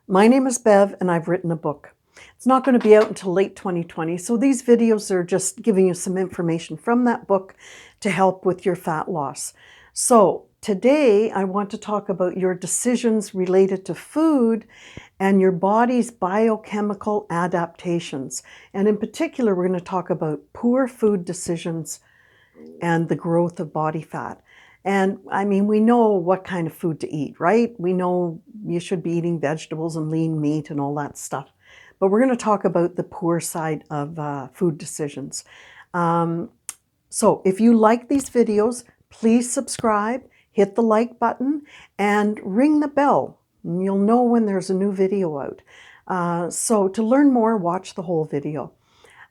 My name is Bev and I've written a book. It's not going to be out until late 2020, so these videos are just giving you some information from that book to help with your fat loss. So today I want to talk about your decisions related to food and your body's biochemical adaptations. And in particular, we're going to talk about poor food decisions and the growth of body fat. And I mean, we know what kind of food to eat, right? We know you should be eating vegetables and lean meat and all that stuff. But we're going to talk about the poor side of food decisions. So if you like these videos, please subscribe, hit the like button, and ring the bell. And you'll know when there's a new video out. So to learn more, watch the whole video.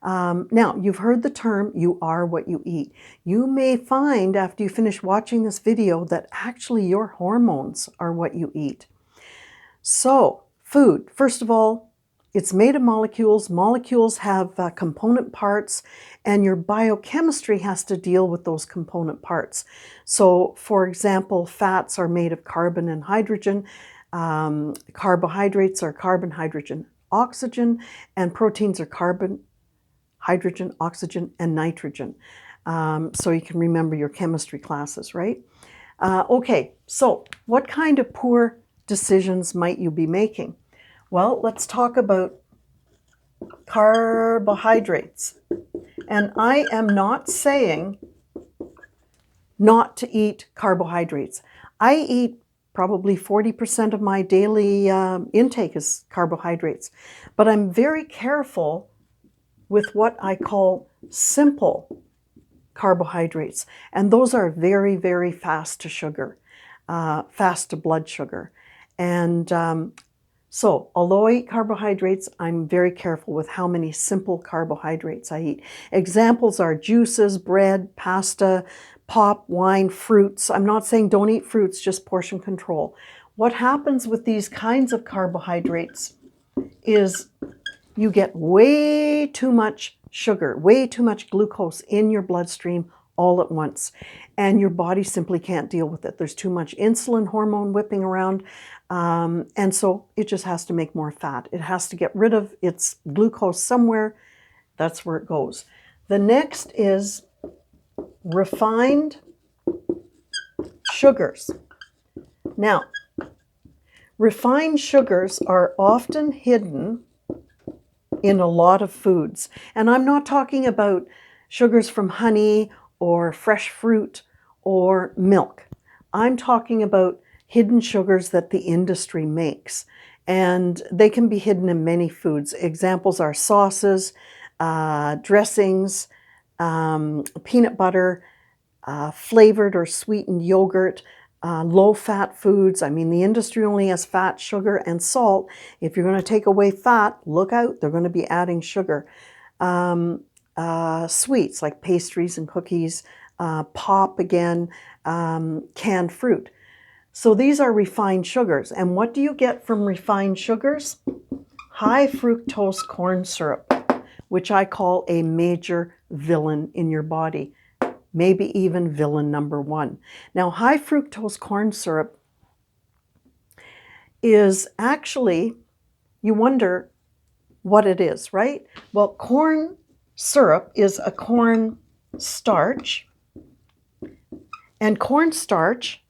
Now, you've heard the term, you are what you eat. You may find after you finish watching this video that actually your hormones are what you eat. So, food, first of all, it's made of molecules. Molecules have component parts, and your biochemistry has to deal with those component parts. So, for example, fats are made of carbon and hydrogen. Carbohydrates are carbon, hydrogen, oxygen, and proteins are carbon, hydrogen, oxygen, and nitrogen. So you can remember your chemistry classes, right? Okay, so what kind of poor decisions might you be making? Well, let's talk about carbohydrates. And I am not saying not to eat carbohydrates. I eat probably 40% of my daily intake is carbohydrates, but I'm very careful with what I call simple carbohydrates. And those are very, very fast to sugar, fast to blood sugar. And so although I eat carbohydrates, I'm very careful with how many simple carbohydrates I eat. Examples are juices, bread, pasta, pop, wine, fruits. I'm not saying don't eat fruits, just portion control. What happens with these kinds of carbohydrates is you get way too much sugar, way too much glucose in your bloodstream all at once. And your body simply can't deal with it. There's too much insulin hormone whipping around. And so it just has to make more fat. It has to get rid of its glucose somewhere. That's where it goes. The next is refined sugars. Now, refined sugars are often hidden in a lot of foods. And I'm not talking about sugars from honey or fresh fruit or milk. I'm talking about hidden sugars that the industry makes. And they can be hidden in many foods. Examples are sauces, dressings, peanut butter, flavored or sweetened yogurt, low-fat foods. I mean, the industry only has fat, sugar, and salt. If you're going to take away fat, look out, they're going to be adding sugar. Sweets like pastries and cookies, pop again, canned fruit. So these are refined sugars. And what do you get from refined sugars? High fructose corn syrup, which I call a major villain in your body. Maybe even villain number one. Now, high fructose corn syrup is actually, you wonder what it is, right? Well, corn syrup is a corn starch, and corn starch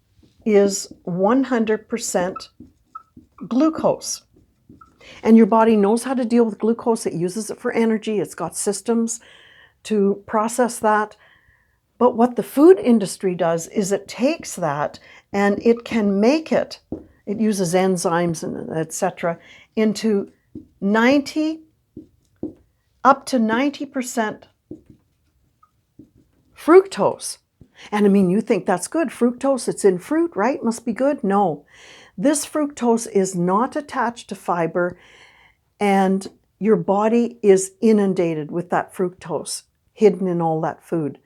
is 100% glucose. And your body knows how to deal with glucose. It uses it for energy. It's got systems to process that. But what the food industry does is it takes that and it can make it, it uses enzymes and etc., into up to 90% fructose. And I mean, you think that's good. Fructose, it's in fruit, right? Must be good. No. This fructose is not attached to fiber, and your body is inundated with that fructose hidden in all that food.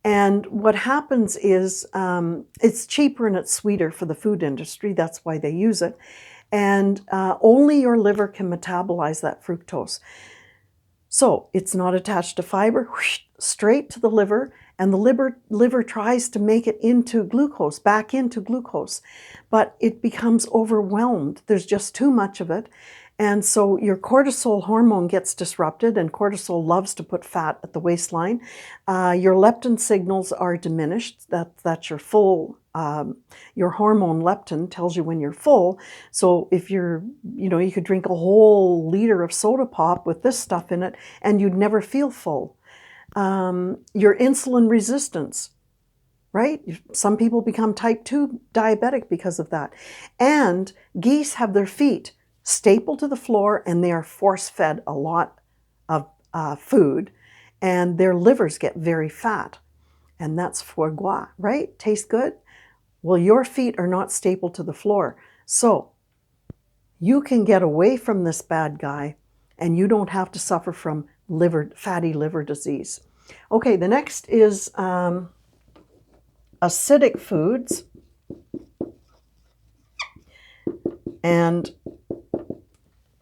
And what happens is it's cheaper and it's sweeter for the food industry. That's why they use it. And only your liver can metabolize that fructose. So it's not attached to fiber, straight to the liver, and the liver tries to make it into glucose, back into glucose, but it becomes overwhelmed. There's just too much of it. And so your cortisol hormone gets disrupted, and cortisol loves to put fat at the waistline. Your leptin signals are diminished. That's your full, your hormone leptin tells you when you're full. So if you're, you could drink a whole liter of soda pop with this stuff in it and you'd never feel full. Your insulin resistance, right? Some people become type 2 diabetic because of that. And geese have their feet stapled to the floor and they are force-fed a lot of food, and their livers get very fat. And that's foie gras, right? Tastes good? Well, your feet are not stapled to the floor. So you can get away from this bad guy and you don't have to suffer from fatty liver disease. Okay, the next is acidic foods. And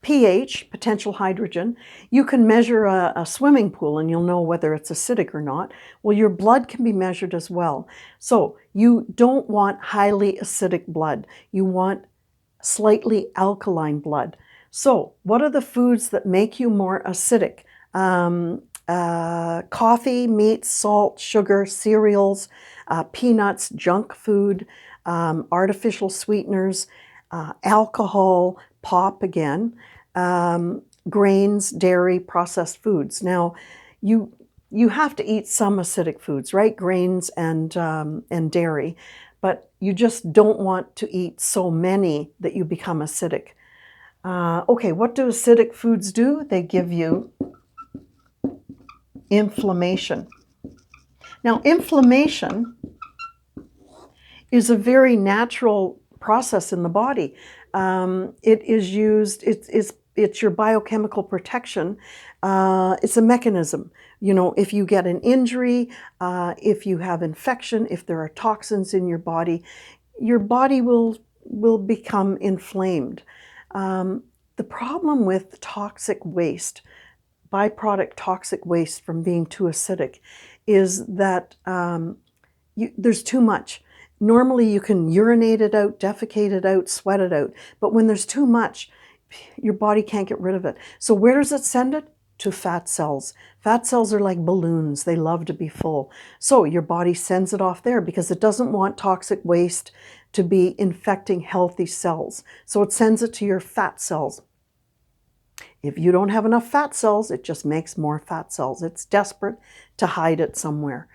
pH, potential hydrogen. You can measure a swimming pool and you'll know whether it's acidic or not. Well, your blood can be measured as well. So you don't want highly acidic blood. You want slightly alkaline blood. So what are the foods that make you more acidic? Coffee, meat, salt, sugar, cereals, peanuts, junk food, artificial sweeteners, alcohol, pop again, grains, dairy, processed foods. Now, you have to eat some acidic foods, right? Grains and dairy, but you just don't want to eat so many that you become acidic. Okay, what do acidic foods do? They give you inflammation. Now, inflammation is a very natural process in the body. It is used, it's your biochemical protection. It's a mechanism. If you get an injury, if you have infection, if there are toxins in your body will become inflamed. The problem with toxic waste, byproduct toxic waste from being too acidic, is that there's too much. Normally you can urinate it out, defecate it out, sweat it out, but when there's too much, your body can't get rid of it. So where does it send it? To fat cells. Fat cells are like balloons. They love to be full. So your body sends it off there because it doesn't want toxic waste to be infecting healthy cells. So it sends it to your fat cells. If you don't have enough fat cells, it just makes more fat cells. It's desperate to hide it somewhere.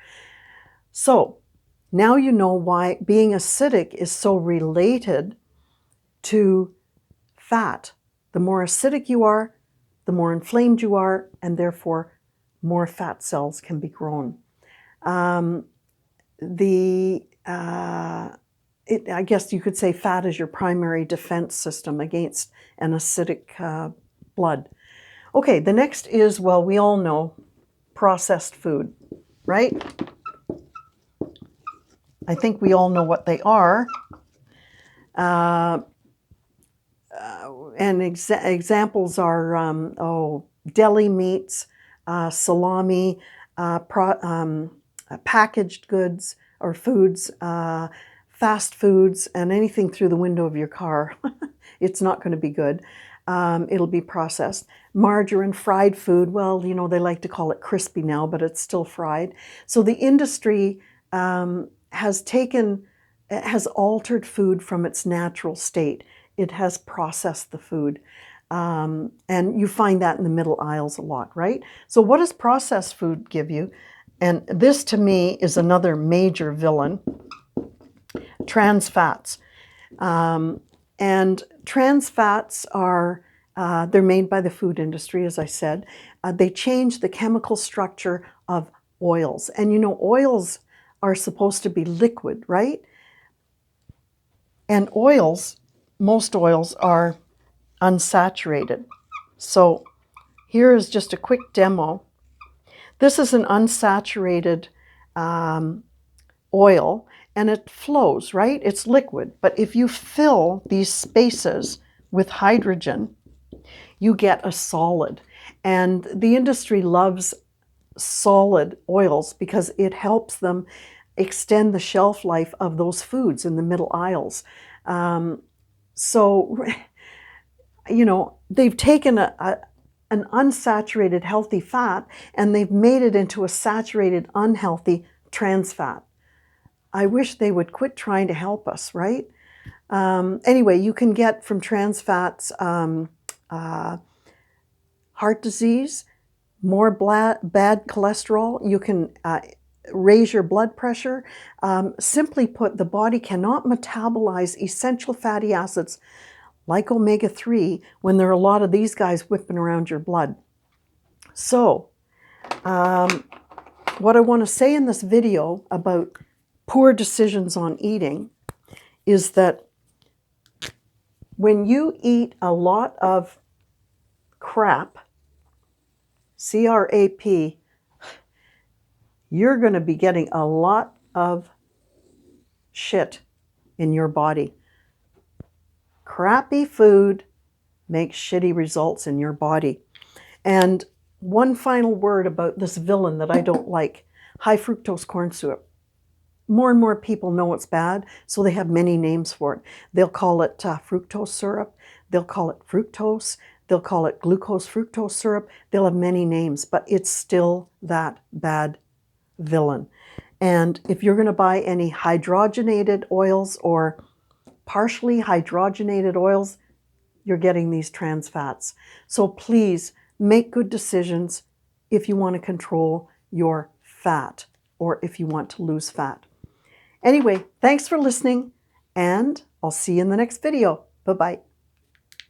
So now you know why being acidic is so related to fat. The more acidic you are, the more inflamed you are, and therefore more fat cells can be grown. I guess you could say fat is your primary defense system against an acidic blood. Okay, the next is, well, we all know processed food, right? I think we all know what they are. And examples are, deli meats, salami, packaged goods or foods, fast foods, and anything through the window of your car. It's not going to be good. It'll be processed. Margarine, fried food, well, they like to call it crispy now, but it's still fried. So the industry has altered food from its natural state. It has processed the food. And you find that in the middle aisles a lot, right? So what does processed food give you? And this to me is another major villain, trans fats. And trans fats are, they're made by the food industry, as I said. They change the chemical structure of oils. And oils are supposed to be liquid, right? And most oils are unsaturated. So here is just a quick demo. This is an unsaturated oil, and it flows, right? It's liquid. But if you fill these spaces with hydrogen, you get a solid. And the industry loves solid oils because it helps them extend the shelf life of those foods in the middle aisles. So, they've taken an unsaturated healthy fat and they've made it into a saturated unhealthy trans fat. I wish they would quit trying to help us, right? Anyway, you can get from trans fats heart disease, more bad cholesterol. You can raise your blood pressure. Simply put, the body cannot metabolize essential fatty acids like omega-3 when there are a lot of these guys whipping around your blood. So, what I want to say in this video about poor decisions on eating is that when you eat a lot of crap, C-R-A-P, you're going to be getting a lot of shit in your body. Crappy food makes shitty results in your body. And one final word about this villain that I don't like, high fructose corn syrup. More and more people know it's bad, so they have many names for it. They'll call it fructose syrup, they'll call it fructose, they'll call it glucose fructose syrup. They'll have many names, but it's still that bad villain. And if you're going to buy any hydrogenated oils or partially hydrogenated oils, you're getting these trans fats. So please make good decisions if you want to control your fat or if you want to lose fat. Anyway, thanks for listening, and I'll see you in the next video. Bye-bye.